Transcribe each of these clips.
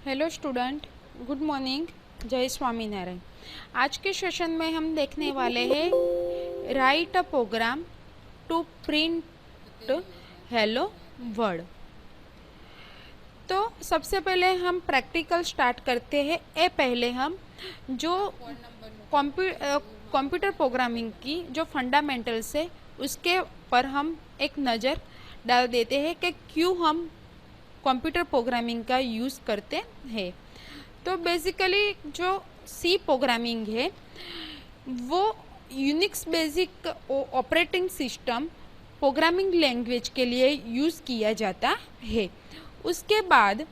Hello student, good morning. जय स्वामीनारायण। आज के सेशन में हम देखने वाले हैं write a program to print hello world. तो सबसे पहले हम प्रैक्टिकल स्टार्ट करते हैं। पहले हम जो कंप्यूटर प्रोग्रामिंग की जो फंडामेंटल्स है उसके पर हम एक नज़र डाल देते हैं कि क्यों हम कंप्यूटर प्रोग्रामिंग का यूज़ करते हैं। तो बेसिकली जो सी प्रोग्रामिंग है वो Unix basic operating system programming language के लिए यूज़ किया जाता है। उसके बाद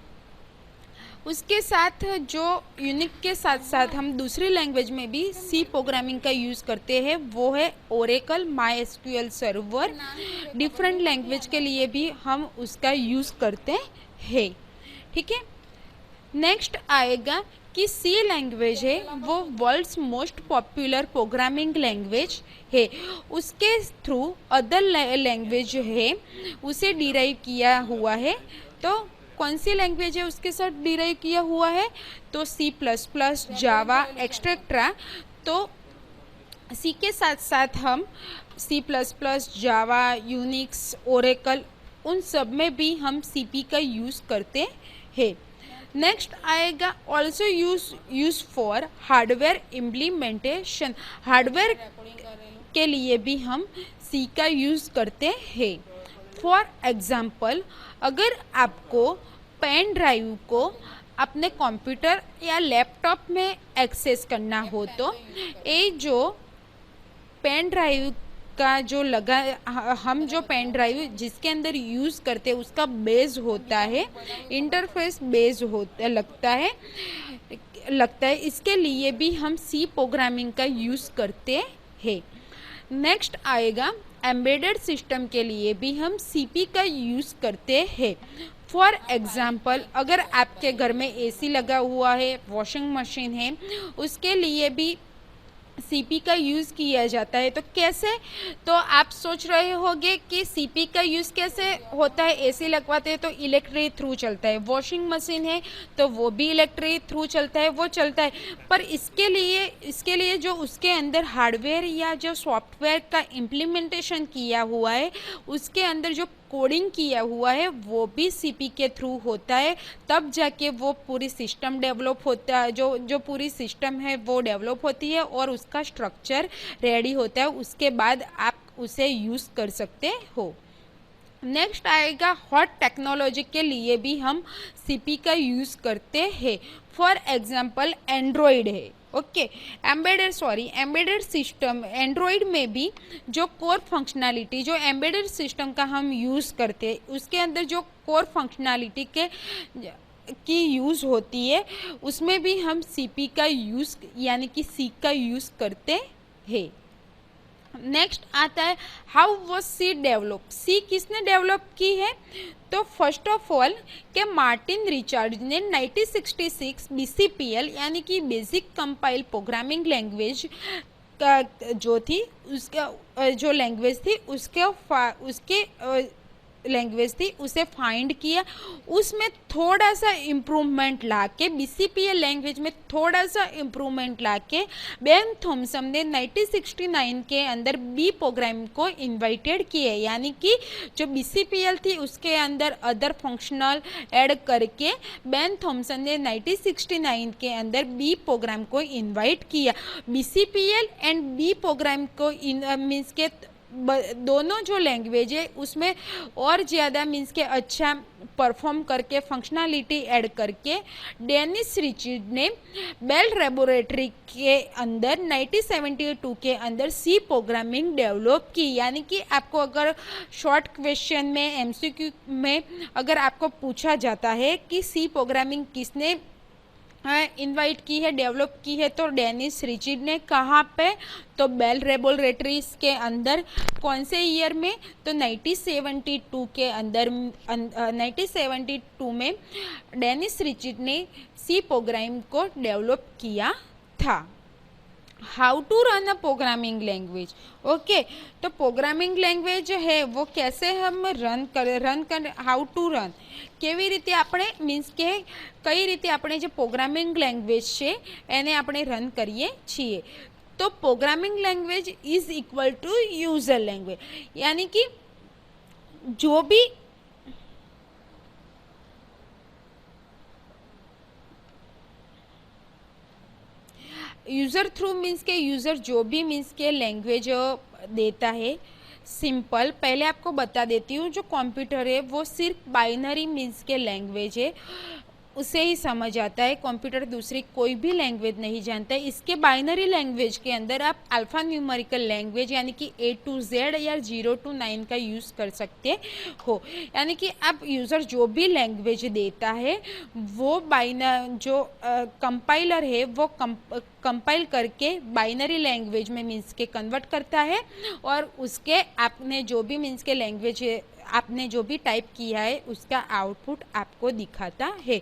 उसके साथ जो यूनिक के साथ साथ हम दूसरी लैंग्वेज में भी सी प्रोग्रामिंग का यूज़ करते हैं, वो है Oracle my SQL server. Different language के लिए भी हम उसका यूज़ करते हैं। ठीक है। नेक्स्ट आएगा कि सी लैंग्वेज है वो world's most popular programming language है। उसके थ्रू अदर लैंग्वेज है उसे डिराइव किया हुआ है। तो कौन सी लैंग्वेज है उसके साथ डिराइव किया हुआ है? तो सी प्लस प्लस, जावा एक्सेट्रा। तो सी के साथ साथ हम सी प्लस प्लस, जावा, यूनिक्स, ओरेकल उन सब में भी हम सीपी का यूज़ करते हैं। नेक्स्ट आएगा also use for hardware implementation. Hardware के लिए भी हम सी का यूज़ करते हैं। फॉर एग्ज़ाम्पल, अगर आपको पेन ड्राइव को अपने कंप्यूटर या लैपटॉप में एक्सेस करना हो तो ये जो पेन ड्राइव का जो लगा हम जो पेन ड्राइव जिसके अंदर यूज़ करते हैं उसका बेस होता है, इंटरफेस बेस होता लगता है। इसके लिए भी हम सी प्रोग्रामिंग का यूज़ करते हैं। नेक्स्ट आएगा एम्बेडेड सिस्टम के लिए भी हम सीपी का यूज़ करते हैं। फॉर एग्ज़ाम्पल, अगर आपके घर में एसी लगा हुआ है, वॉशिंग मशीन है, उसके लिए भी सीपी का यूज़ किया जाता है। तो कैसे? तो आप सोच रहे होंगे कि सीपी का यूज़ कैसे होता है। एसी लगवाते हैं तो इलेक्ट्रिक थ्रू चलता है, वॉशिंग मशीन है तो वो भी इलेक्ट्रिक थ्रू चलता है, वो चलता है। पर इसके लिए जो उसके अंदर हार्डवेयर या जो सॉफ्टवेयर का इम्प्लीमेंटेशन किया हुआ है, उसके अंदर जो कोडिंग किया हुआ है वो भी सीपी के थ्रू होता है। तब जाके वो पूरी सिस्टम डेवलप होता है, जो पूरी सिस्टम है वो डेवलप होती है और उसका स्ट्रक्चर रेडी होता है। उसके बाद आप उसे यूज़ कर सकते हो। नेक्स्ट आएगा हॉट टेक्नोलॉजी के लिए भी हम सीपी का यूज़ करते हैं। फॉर एग्जांपल एंड्रॉयड है, ओके। एम्बेडेड सिस्टम एंड्रॉयड में भी जो कोर फंक्शनैलिटी जो एम्बेडेड सिस्टम का हम यूज़ करते हैं उसके अंदर जो कोर फंक्शनैलिटी की यूज़ होती है उसमें भी हम सीपी का यूज़ यानी कि सी का यूज़ करते हैं। नेक्स्ट आता है हाउ वॉज सी डेवलप। सी किसने डेवलप की है? तो फर्स्ट ऑफ ऑल के मार्टिन रिचर्ड ने 1966 बीसीपीएल यानी कि बेसिक कंपाइल प्रोग्रामिंग लैंग्वेज का जो थी उसका जो लैंग्वेज थी उसके लैंग्वेज थी उसे फाइंड किया। उसमें थोड़ा सा इम्प्रूवमेंट लाके बीसीपीएल लैंग्वेज में थोड़ा सा इम्प्रूवमेंट लाके बेन थॉमसन ने 1969 के अंदर बी प्रोग्राम को इन्वाइटेड किए, यानी कि जो बीसीपीएल थी उसके अंदर अदर फंक्शनल ऐड करके बेन थॉमसन ने 1969 के अंदर बी प्रोग्राम को इन्वाइट किया। बीसीपीएल एंड बी प्रोग्राम को मीन्स के दोनों जो लैंग्वेज है उसमें और ज़्यादा मीन्स के अच्छा परफॉर्म करके फंक्शनैलिटी ऐड करके डेनिस रिचर्ड ने बेल लेबोरेटरी के अंदर 1972 के अंदर सी प्रोग्रामिंग डेवलप की। यानी कि आपको अगर शॉर्ट क्वेश्चन में एमसीक्यू में अगर आपको पूछा जाता है कि सी प्रोग्रामिंग किसने इनवाइट की है, डेवलप की है, तो डेनिस रिचर्ड ने। कहाँ पे? तो बेल लेबोरेटरीज के अंदर। कौन से ईयर में? तो 1972 के अंदर 1972 में डेनिस रिचर्ड ने सी प्रोग्राम को डेवलप किया था। How to run a programming language. Okay, तो प्रोग्रामिंग लैंग्वेज है वो कैसे हम रन कर हाउ टू रन કેવી રીતે આપણે મીન્સ કે કઈ રીતે આપણે જે પ્રોગ્રામિંગ લેંગ્વેજ છે એને આપણે રન કરીએ છીએ। તો programming language is equal to user language, यानी कि जो भी यूज़र थ्रू मीन्स के यूज़र जो भी मीन्स के लैंग्वेज देता है, सिंपल पहले आपको बता देती हूँ, जो कंप्यूटर है वो सिर्फ बाइनरी मीन्स के लैंग्वेज है, उसे ही समझ आता है। कंप्यूटर दूसरी कोई भी लैंग्वेज नहीं जानता है। इसके बाइनरी लैंग्वेज के अंदर आप अल्फ़ा न्यूमेरिकल लैंग्वेज यानी कि A to Z या 0 to 9 का यूज़ कर सकते हो, यानी कि आप यूज़र जो भी लैंग्वेज देता है वो जो कंपाइलर है वो कंपाइल करके बाइनरी लैंग्वेज में मीन्स के कन्वर्ट करता है, और उसके आपने जो भी मीन्स के लैंग्वेज आपने जो भी टाइप किया है उसका आउटपुट आपको दिखाता है।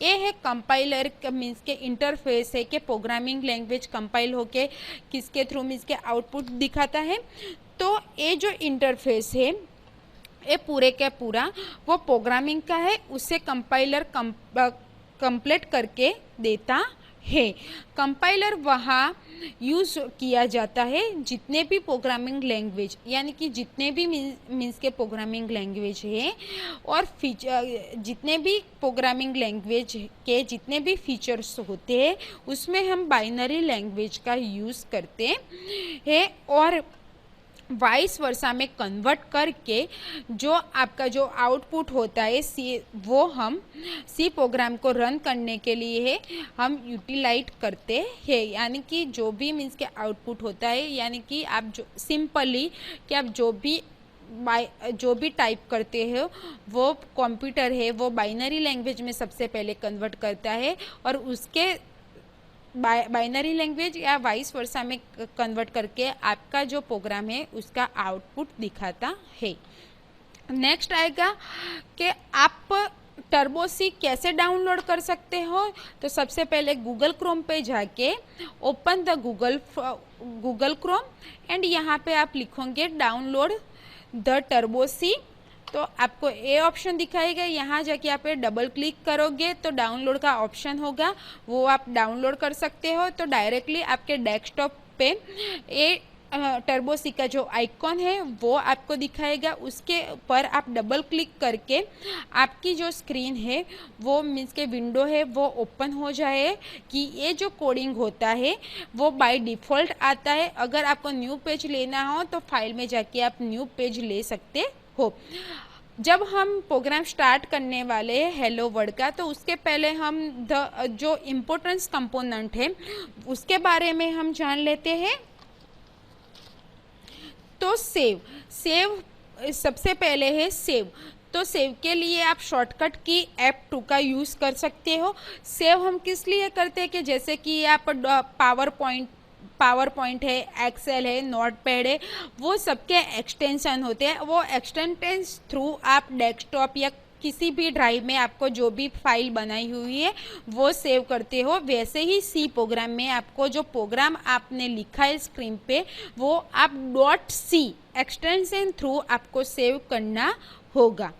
ये है कंपाइलर मीन्स के इंटरफेस है कि प्रोग्रामिंग लैंग्वेज कंपाइल होके किसके थ्रू मीन्स के आउटपुट दिखाता है। तो ये जो इंटरफेस है ये पूरे का पूरा वो प्रोग्रामिंग का है, उसे कंपाइलर कंप्लीट करके देता है। कंपाइलर वहाँ यूज़ किया जाता है जितने भी प्रोग्रामिंग लैंग्वेज यानी कि जितने भी मीन्स के प्रोग्रामिंग लैंग्वेज है और जितने भी प्रोग्रामिंग लैंग्वेज के जितने भी फीचर्स होते हैं उसमें हम बाइनरी लैंग्वेज का यूज़ करते हैं, और वाइस वर्सा में कन्वर्ट करके जो आपका जो आउटपुट होता है वो हम सी प्रोग्राम को रन करने के लिए हम यूटिलाइज करते हैं। यानी कि जो भी मीन्स के आउटपुट होता है, यानी कि आप जो सिंपली कि आप जो भी टाइप करते हो वो कंप्यूटर है वो बाइनरी लैंग्वेज में सबसे पहले कन्वर्ट करता है, और उसके बाइनरी लैंग्वेज या वाइस वर्सा में कन्वर्ट करके आपका जो प्रोग्राम है उसका आउटपुट दिखाता है। नेक्स्ट आएगा कि आप टर्बो सी कैसे डाउनलोड कर सकते हो। तो सबसे पहले गूगल क्रोम पे जाके open the Google Chrome and यहाँ पे आप लिखोगे डाउनलोड द टर्बो सी, तो आपको ए ऑप्शन दिखाएगा, यहाँ जाके आप डबल क्लिक करोगे तो डाउनलोड का ऑप्शन होगा, वो आप डाउनलोड कर सकते हो। तो डायरेक्टली आपके डेस्कटॉप पे ए टर्बो सी का जो आइकॉन है वो आपको दिखाएगा, उसके ऊपर आप डबल क्लिक करके आपकी जो स्क्रीन है वो मीन्स के विंडो है वो ओपन हो जाए कि ये जो कोडिंग होता है वो बाय डिफ़ॉल्ट आता है। अगर आपको न्यू पेज लेना हो तो फाइल में जाके आप न्यू पेज ले सकते हो। जब हम प्रोग्राम स्टार्ट करने वाले हैं हेलो वर्ल्ड का, तो उसके पहले हम जो इम्पोर्टेंस कंपोनेंट है उसके बारे में हम जान लेते हैं। तो सेव सबसे पहले है सेव। तो सेव के लिए आप शॉर्टकट की F2 का यूज़ कर सकते हो। सेव हम किस लिए करते हैं कि जैसे कि आप पावर पॉइंट है, एक्सेल है, नोटपैड है, वो सबके एक्सटेंशन होते हैं। वो एक्सटेंशन थ्रू आप डेस्कटॉप या किसी भी ड्राइव में आपको जो भी फाइल बनाई हुई है वो सेव करते हो। वैसे ही सी प्रोग्राम में आपको जो प्रोग्राम आपने लिखा है स्क्रीन पे वो आप .c एक्सटेंशन थ्रू आपको सेव करना होगा।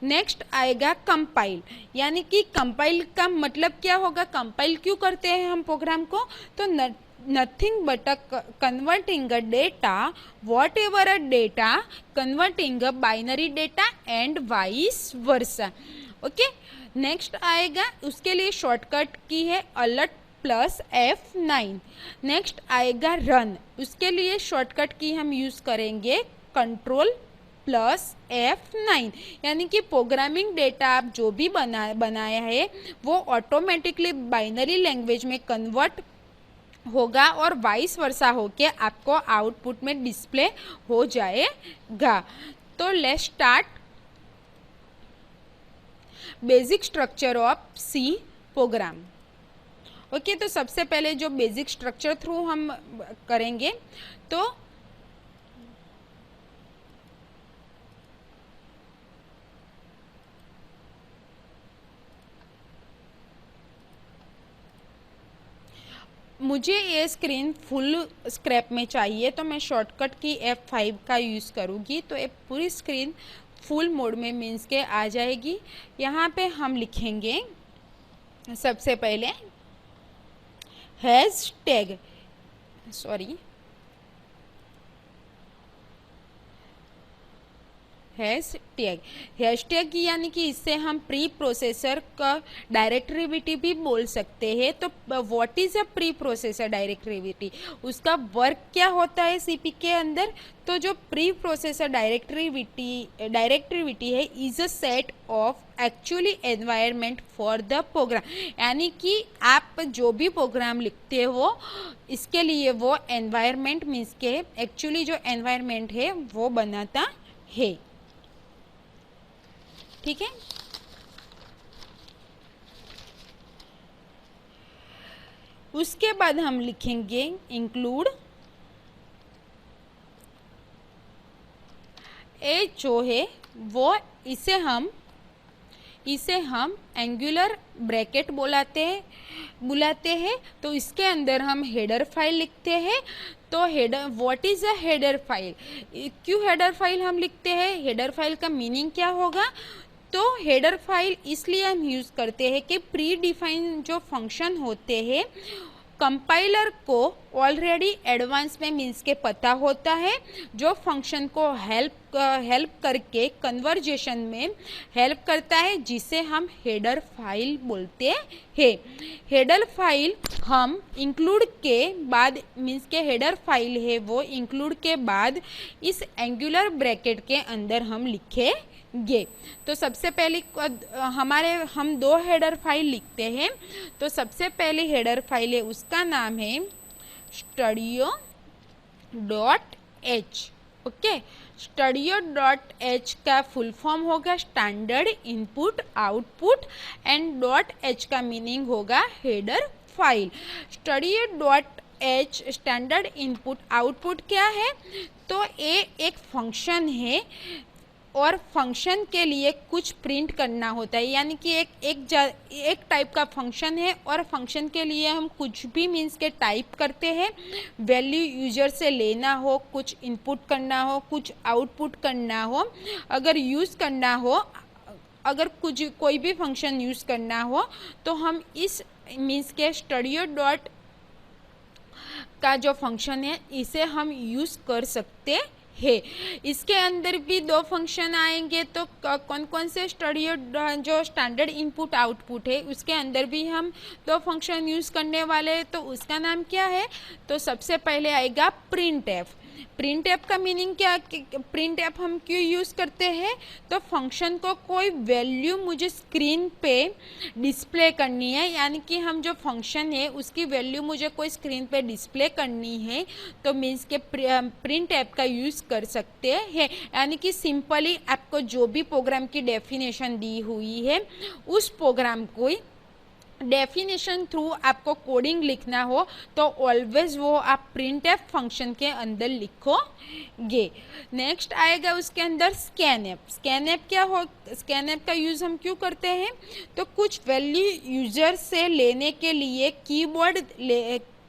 नेक्स्ट आएगा कंपाइल, यानी कि कंपाइल का मतलब क्या होगा, कंपाइल क्यों करते हैं हम प्रोग्राम को, तो nothing but converting a data, whatever a data, converting a binary data and vice versa। Okay, next आएगा उसके लिए शॉर्टकट की है अलर्ट प्लस F9। नेक्स्ट आएगा रन, उसके लिए शॉर्टकट की हम यूज़ करेंगे कंट्रोल प्लस F9, यानी कि प्रोग्रामिंग डेटा आप जो भी बनाया है वो ऑटोमेटिकली बाइनरी लैंग्वेज में कन्वर्ट होगा और वाइस वर्सा होके आपको आउटपुट में डिस्प्ले हो जाएगा। तो let's start basic structure of C program. Okay, तो सबसे पहले जो बेसिक स्ट्रक्चर थ्रू हम करेंगे तो मुझे ये स्क्रीन फुल स्क्रैप में चाहिए तो मैं शॉर्टकट की F5 का यूज़ करूँगी, तो ये पूरी स्क्रीन फुल मोड में मीन्स के आ जाएगी। यहाँ पे हम लिखेंगे सबसे पहले हैशटैग हैशटैग यानी कि इससे हम प्री प्रोसेसर का डायरेक्टिविटी भी बोल सकते हैं। तो what is a pre processor directivity, उसका वर्क क्या होता है सीपी के अंदर। तो जो प्री प्रोसेसर डायरेक्टिविटी है is a set of actually environment for the program, यानी कि आप जो भी प्रोग्राम लिखते हो इसके लिए वो एनवायरनमेंट मीन्स के एक्चुअली जो एनवायरनमेंट है वो बनाता है। ठीक है, उसके बाद हम लिखेंगे इंक्लूड ए जो है वो इसे हम एंगुलर ब्रैकेट बुलाते हैं। तो इसके अंदर हम हेडर फाइल लिखते हैं। तो header, what is a header file, क्यों हेडर फाइल हम लिखते हैं, हेडर फाइल का मीनिंग क्या होगा। तो हेडर फाइल इसलिए हम यूज़ करते हैं कि प्री डिफाइन जो फंक्शन होते हैं कंपाइलर को ऑलरेडी एडवांस में मीन्स के पता होता है, जो फंक्शन को हेल्प करके कन्वर्जेशन में हेल्प करता है, जिसे हम हेडर फाइल बोलते हैं। हेडर फाइल हम इंक्लूड के बाद मीन्स के हेडर फाइल है वो इंक्लूड के बाद इस एंगुलर ब्रैकेट के अंदर हम लिखेंगे। तो सबसे पहले हम दो हेडर फाइल लिखते हैं। तो सबसे पहले हेडर फाइल है उसका नाम है studio.h। ओके, studio.h का फुल फॉर्म होगा standard input output and .h का मीनिंग होगा header file. studio.h standard input output क्या है, तो ये एक फंक्शन है और फंक्शन के लिए कुछ प्रिंट करना होता है, यानी कि एक टाइप का फंक्शन है और फंक्शन के लिए हम कुछ भी मीन्स के टाइप करते हैं। वैल्यू यूजर से लेना हो, कुछ इनपुट करना हो, कुछ आउटपुट करना हो, अगर यूज़ करना हो, अगर कोई भी फंक्शन यूज़ करना हो तो हम इस मीन्स के studio.h का जो फंक्शन है इसे हम यूज़ कर सकते है। इसके अंदर भी दो फंक्शन आएंगे, तो कौन कौन से जो स्टैंडर्ड इनपुट आउटपुट है उसके अंदर भी हम दो फंक्शन यूज़ करने वाले हैं। तो उसका नाम क्या है, तो सबसे पहले आएगा प्रिंट एफ। प्रिंट एफ का मीनिंग क्या, प्रिंट एफ हम क्यों यूज़ करते हैं, तो फंक्शन को कोई वैल्यू मुझे स्क्रीन पे डिस्प्ले करनी है, यानी कि हम जो फंक्शन है उसकी वैल्यू मुझे कोई स्क्रीन पे डिस्प्ले करनी है, तो मीन्स के प्रिंट एफ का यूज़ कर सकते हैं। यानी कि सिंपली आपको जो भी प्रोग्राम की डेफिनेशन दी हुई है उस प्रोग्राम को डेफिनेशन थ्रू आपको कोडिंग लिखना हो तो ऑलवेज वो आप प्रिंट एफ फंक्शन के अंदर लिखोगे। नेक्स्ट आएगा उसके अंदर स्कैन एफ। स्कैन एफ क्या हो, स्कैन एफ का यूज़ हम क्यों करते हैं, तो कुछ वैल्यू यूजर से लेने के लिए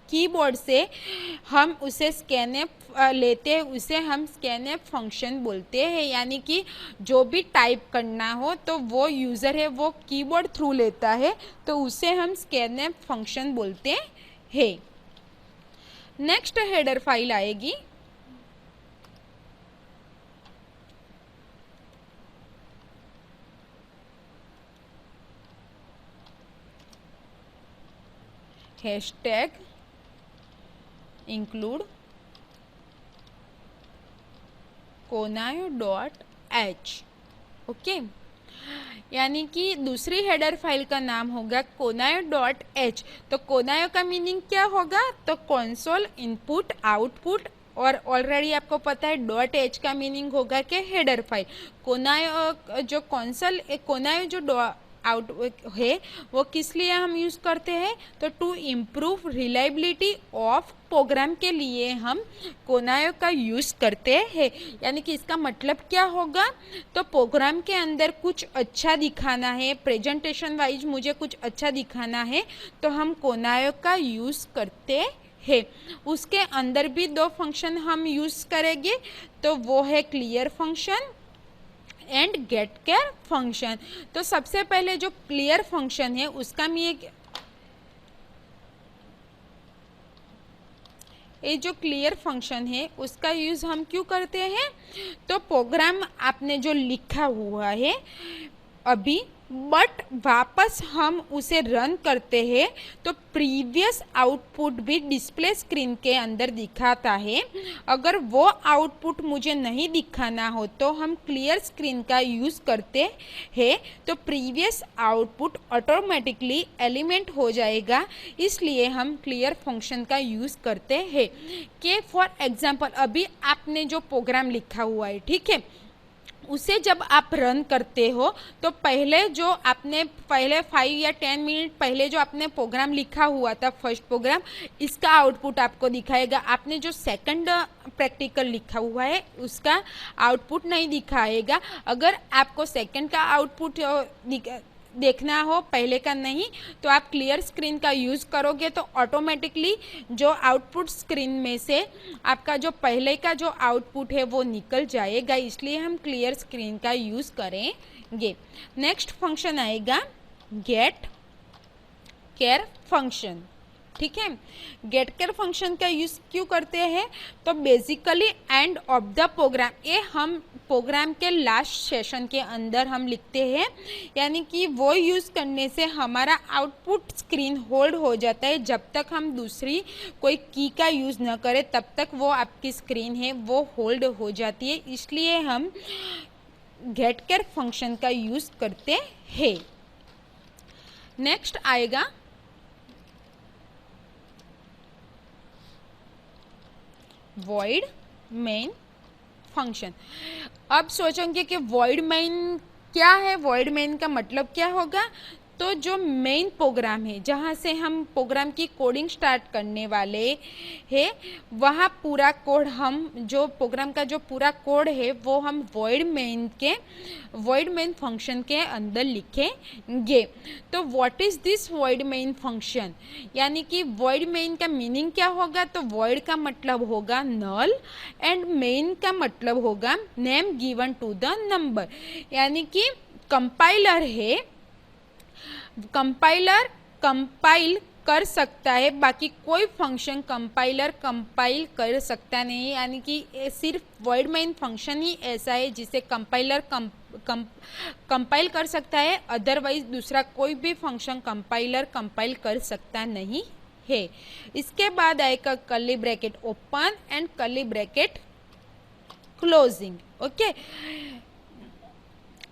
कीबोर्ड से हम उसे स्कैनएफ लेते हैं, उसे हम स्कैनएफ फंक्शन बोलते हैं। यानी कि जो भी टाइप करना हो तो वो यूज़र है वो कीबोर्ड थ्रू लेता है, तो उसे हम स्कैनएफ फंक्शन बोलते हैं। नेक्स्ट हेडर फाइल आएगी हैशटैग इंक्लूड konayo.h। ओके, यानी कि दूसरी हेडर फाइल का नाम होगा konayo.h। तो कोनायो का मीनिंग क्या होगा, तो कंसोल इनपुट आउटपुट, और ऑलरेडी आपको पता है .h का मीनिंग होगा कि हेडर फाइल। कोनायो जो कंसोल, कोनायो जो आउट है वो किस लिए हम यूज़ करते हैं, तो to improve reliability of program के लिए हम कोनायो का यूज़ करते हैं। यानी कि इसका मतलब क्या होगा, तो प्रोग्राम के अंदर कुछ अच्छा दिखाना है, प्रेजेंटेशन वाइज मुझे कुछ अच्छा दिखाना है, तो हम कोनायो का यूज़ करते है। उसके अंदर भी दो फंक्शन हम यूज़ करेंगे, तो वो है clear function and get care function. तो सबसे पहले जो क्लियर फंक्शन है उसका मैं ये जो क्लियर फंक्शन है उसका यूज़ हम क्यों करते हैं, तो प्रोग्राम आपने जो लिखा हुआ है अभी, बट वापस हम उसे रन करते हैं तो प्रीवियस आउटपुट भी डिस्प्ले स्क्रीन के अंदर दिखाता है। अगर वो आउटपुट मुझे नहीं दिखाना हो तो हम क्लियर स्क्रीन का यूज़ करते हैं, तो प्रीवियस आउटपुट ऑटोमेटिकली एलिमेंट हो जाएगा, इसलिए हम क्लियर फंक्शन का यूज़ करते हैं। कि फॉर एग्जांपल अभी आपने जो प्रोग्राम लिखा हुआ है, ठीक है, उसे जब आप रन करते हो तो पहले जो आपने पहले 5 या 10 मिनट पहले जो आपने प्रोग्राम लिखा हुआ था फर्स्ट प्रोग्राम, इसका आउटपुट आपको दिखाएगा। आपने जो सेकंड प्रैक्टिकल लिखा हुआ है उसका आउटपुट नहीं दिखाएगा। अगर आपको सेकंड का आउटपुट देखना हो, पहले का नहीं, तो आप क्लियर स्क्रीन का यूज़ करोगे तो ऑटोमेटिकली जो आउटपुट स्क्रीन में से आपका जो पहले का जो आउटपुट है वो निकल जाएगा, इसलिए हम क्लियर स्क्रीन का यूज़ करेंगे। नेक्स्ट फंक्शन आएगा गेट केयर फंक्शन। ठीक है, गेट केयर फंक्शन का यूज़ क्यों करते हैं, तो basically end of the program, ये हम प्रोग्राम के लास्ट सेशन के अंदर हम लिखते हैं, यानी कि वो यूज़ करने से हमारा आउटपुट स्क्रीन होल्ड हो जाता है। जब तक हम दूसरी कोई की का यूज़ न करें तब तक वो आपकी स्क्रीन है वो होल्ड हो जाती है, इसलिए हम गेट केयर फंक्शन का यूज़ करते हैं। नेक्स्ट आएगा void main फंक्शन। अब सोचेंगे कि void main क्या है, void main का मतलब क्या होगा, तो जो मेन प्रोग्राम है जहाँ से हम प्रोग्राम की कोडिंग स्टार्ट करने वाले हैं, वहाँ पूरा कोड हम जो प्रोग्राम का जो पूरा कोड है वो हम void main फंक्शन के अंदर लिखेंगे। तो what is this void main function, यानी कि void main का मीनिंग क्या होगा, तो void का मतलब होगा नल एंड main का मतलब होगा name given to the number. यानी कि कंपाइलर है, कंपाइलर कंपाइल कर सकता है, बाकी कोई फंक्शन कंपाइलर कंपाइल कर सकता नहीं। यानी कि सिर्फ void main फंक्शन ही ऐसा है जिसे कंपाइलर कंपाइल कर सकता है, अदरवाइज दूसरा कोई भी फंक्शन कंपाइलर कंपाइल कर सकता नहीं है। इसके बाद आएगा curly bracket open and curly bracket closing. Okay,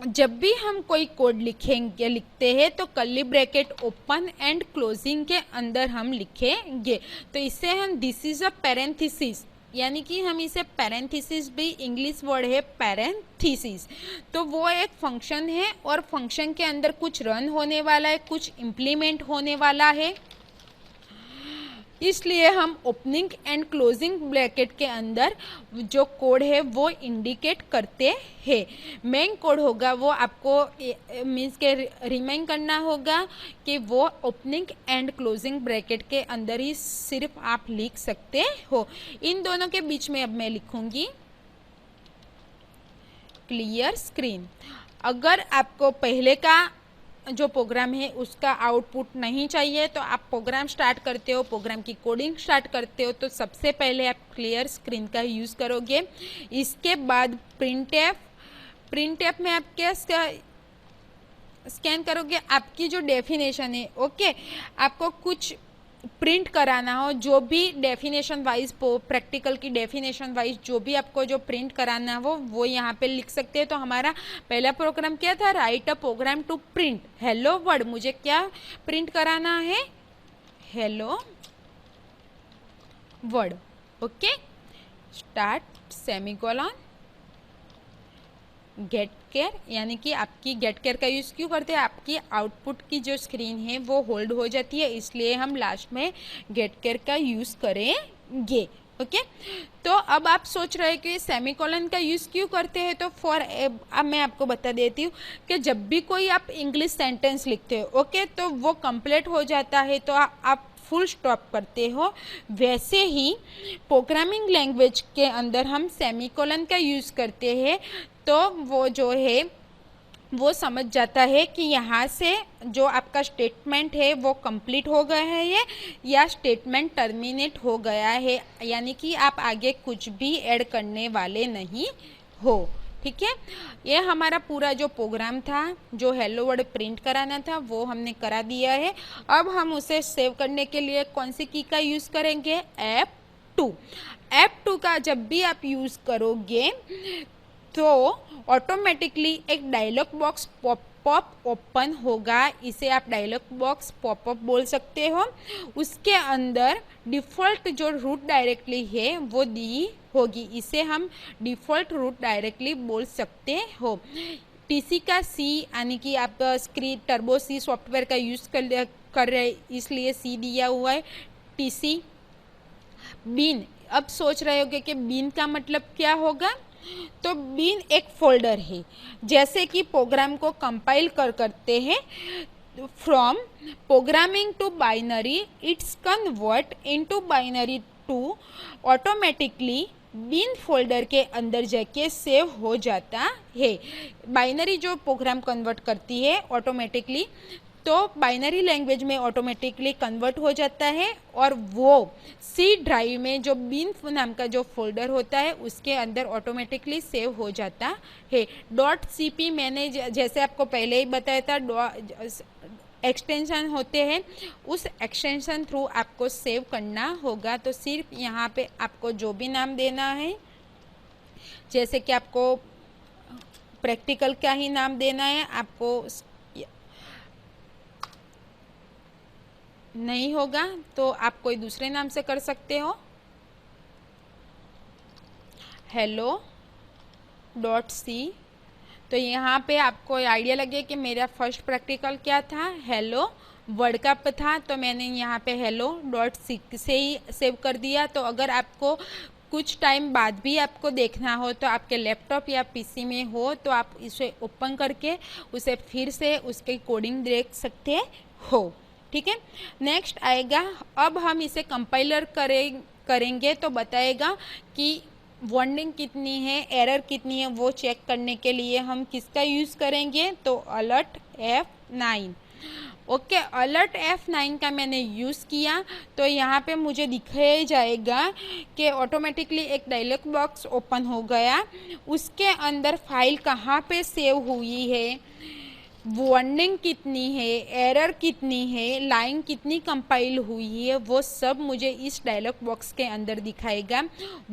जब भी हम कोई कोड लिखते हैं तो curly bracket open and closing के अंदर हम लिखेंगे। तो इसे हम दिस इज अ पैरेंथेसिस, यानी कि हम इसे पैरेंथेसिस भी इंग्लिश वर्ड है पैरेंथेसिस, तो वो एक फंक्शन है और फंक्शन के अंदर कुछ रन होने वाला है, कुछ इम्प्लीमेंट होने वाला है, इसलिए हम ओपनिंग एंड क्लोजिंग ब्रैकेट के अंदर जो कोड है वो इंडिकेट करते हैं। मेन कोड होगा वो आपको मीन्स के रिमाइंड करना होगा कि वो ओपनिंग एंड क्लोजिंग ब्रैकेट के अंदर ही सिर्फ आप लिख सकते हो। इन दोनों के बीच में अब मैं लिखूंगी क्लियर स्क्रीन। अगर आपको पहले का जो प्रोग्राम है उसका आउटपुट नहीं चाहिए तो आप प्रोग्राम स्टार्ट करते हो, प्रोग्राम की कोडिंग स्टार्ट करते हो, तो सबसे पहले आप क्लियर स्क्रीन का यूज़ करोगे। इसके बाद प्रिंटफ में आप क्या स्कैन करोगे, आपकी जो डेफिनेशन है, ओके, आपको कुछ प्रिंट कराना हो, जो भी डेफिनेशन वाइज प्रैक्टिकल की डेफिनेशन वाइज जो भी आपको जो प्रिंट कराना हो वो यहाँ पे लिख सकते हैं। तो हमारा पहला प्रोग्राम क्या था, write a program to print hello world. मुझे क्या प्रिंट कराना है, hello world. Okay, start semicolon get care, यानी कि आपकी गेट केयर का यूज़ क्यों करते हैं, आपकी आउटपुट की जो स्क्रीन है वो होल्ड हो जाती है, इसलिए हम लास्ट में गेट केयर का यूज़ करेंगे। ओके तो अब आप सोच रहे हैं कि सेमीकोलन का यूज़ क्यों करते हैं, तो अब मैं आपको बता देती हूँ कि जब भी कोई आप इंग्लिश सेंटेंस लिखते हो ओके तो वो कंप्लीट हो जाता है तो आप फुल स्टॉप करते हो, वैसे ही प्रोग्रामिंग लैंग्वेज के अंदर हम सेमीकोलन का यूज़ करते हैं तो वो जो है वो समझ जाता है कि यहाँ से जो आपका स्टेटमेंट है वो कंप्लीट हो गया है या स्टेटमेंट टर्मिनेट हो गया है, यानी कि आप आगे कुछ भी ऐड करने वाले नहीं हो। ठीक है, ये हमारा पूरा जो प्रोग्राम था जो हेलो वर्ड प्रिंट कराना था वो हमने करा दिया है। अब हम उसे सेव करने के लिए कौन सी की का यूज़ करेंगे, F2। F2 का जब भी आप यूज़ करोगे तो ऑटोमेटिकली एक डायलॉग बॉक्स पॉपअप ओपन होगा, इसे आप डायलॉग बॉक्स पॉपअप बोल सकते हो। उसके अंदर डिफ़ॉल्ट जो रूट डायरेक्टली है वो दी होगी, इसे हम डिफ़ॉल्ट रूट डायरेक्टली बोल सकते हो। पीसी का सी यानी कि आप स्क्रीन टर्बो सी सॉफ्टवेयर का यूज़ कर रहे इसलिए सी दिया हुआ है। टीसी बीन, अब सोच रहे होगे कि बीन का मतलब क्या होगा, तो बीन एक फोल्डर है, जैसे कि प्रोग्राम को कंपाइल करते हैं from programming to binary it's convert into binary to automatically bin folder के अंदर जाके सेव हो जाता है। बाइनरी जो प्रोग्राम कन्वर्ट करती है ऑटोमेटिकली तो बाइनरी लैंग्वेज में ऑटोमेटिकली कन्वर्ट हो जाता है और वो सी ड्राइव में जो बीन नाम का जो फोल्डर होता है उसके अंदर ऑटोमेटिकली सेव हो जाता है। .cp मैंने जैसे आपको पहले ही बताया था एक्सटेंशन होते हैं, उस एक्सटेंशन थ्रू आपको सेव करना होगा। तो सिर्फ यहाँ पे आपको जो भी नाम देना है, जैसे कि आपको प्रैक्टिकल का ही नाम देना है, आपको नहीं होगा तो आप कोई दूसरे नाम से कर सकते हो। hello.c, तो यहाँ पे आपको आइडिया लगे कि मेरा फर्स्ट प्रैक्टिकल क्या था, हेलो वर्ड का था, तो मैंने यहाँ पे hello.c से ही सेव कर दिया। तो अगर आपको कुछ टाइम बाद भी आपको देखना हो तो आपके लैपटॉप या पीसी में हो तो आप इसे ओपन करके उसे फिर से उसकी कोडिंग देख सकते हो। ठीक है, नेक्स्ट आएगा, अब हम इसे कंपाइलर करेंगे तो बताएगा कि वार्निंग कितनी है, एरर कितनी है, वो चेक करने के लिए हम किसका यूज़ करेंगे, तो alert F9। Okay, alert F9 का मैंने यूज़ किया तो यहाँ पे मुझे दिखाया जाएगा कि ऑटोमेटिकली एक डायलॉग बॉक्स ओपन हो गया, उसके अंदर फाइल कहाँ पे सेव हुई है, वार्निंग कितनी है, एरर कितनी है, लाइन कितनी कंपाइल हुई है, वो सब मुझे इस डायलॉग बॉक्स के अंदर दिखाएगा।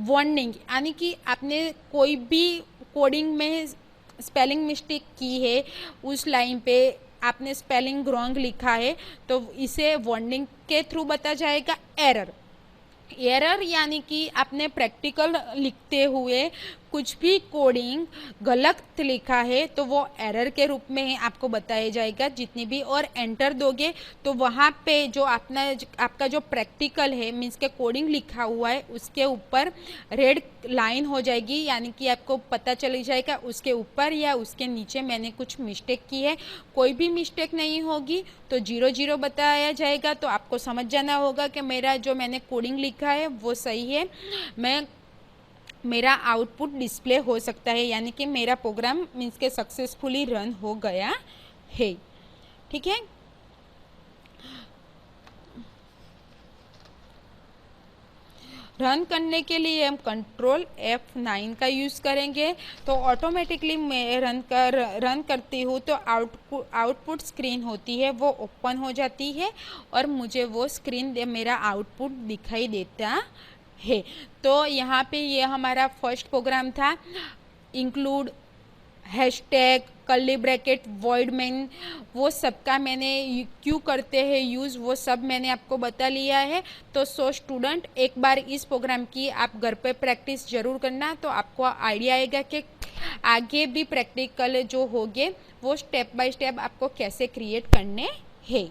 वार्निंग यानी कि आपने कोई भी कोडिंग में स्पेलिंग मिस्टेक की है, उस लाइन पे आपने स्पेलिंग रॉन्ग लिखा है तो इसे वार्निंग के थ्रू बता जाएगा। एरर यानी कि आपने प्रैक्टिकल लिखते हुए कुछ भी कोडिंग गलत लिखा है तो वो एरर के रूप में ही आपको बताया जाएगा। जितनी भी और एंटर दोगे तो वहाँ पे जो आपका जो प्रैक्टिकल है मीन्स के कोडिंग लिखा हुआ है उसके ऊपर रेड लाइन हो जाएगी, यानी कि आपको पता चल जाएगा उसके ऊपर या उसके नीचे मैंने कुछ मिस्टेक की है। कोई भी मिस्टेक नहीं होगी तो 0 बताया जाएगा, तो आपको समझ जाना होगा कि मैंने कोडिंग लिखा है वो सही है, मेरा आउटपुट डिस्प्ले हो सकता है, यानी कि मेरा प्रोग्राम मीन्स के सक्सेसफुली रन हो गया है। ठीक है, रन करने के लिए हम कंट्रोल F9 का यूज़ करेंगे तो ऑटोमेटिकली मैं रन करती हूँ तो आउटपुट स्क्रीन होती है वो ओपन हो जाती है और मुझे वो स्क्रीन मेरा आउटपुट दिखाई देता है। तो यहाँ पे ये हमारा फर्स्ट प्रोग्राम था, include hashtag curly bracket void main, वो सबका मैंने क्यों करते हैं यूज़ वो सब मैंने आपको बता लिया है। तो स्टूडेंट एक बार इस प्रोग्राम की आप घर पे प्रैक्टिस ज़रूर करना तो आपको आइडिया आएगा कि आगे भी प्रैक्टिकल जो होंगे वो स्टेप बाय स्टेप आपको कैसे क्रिएट करने हैं।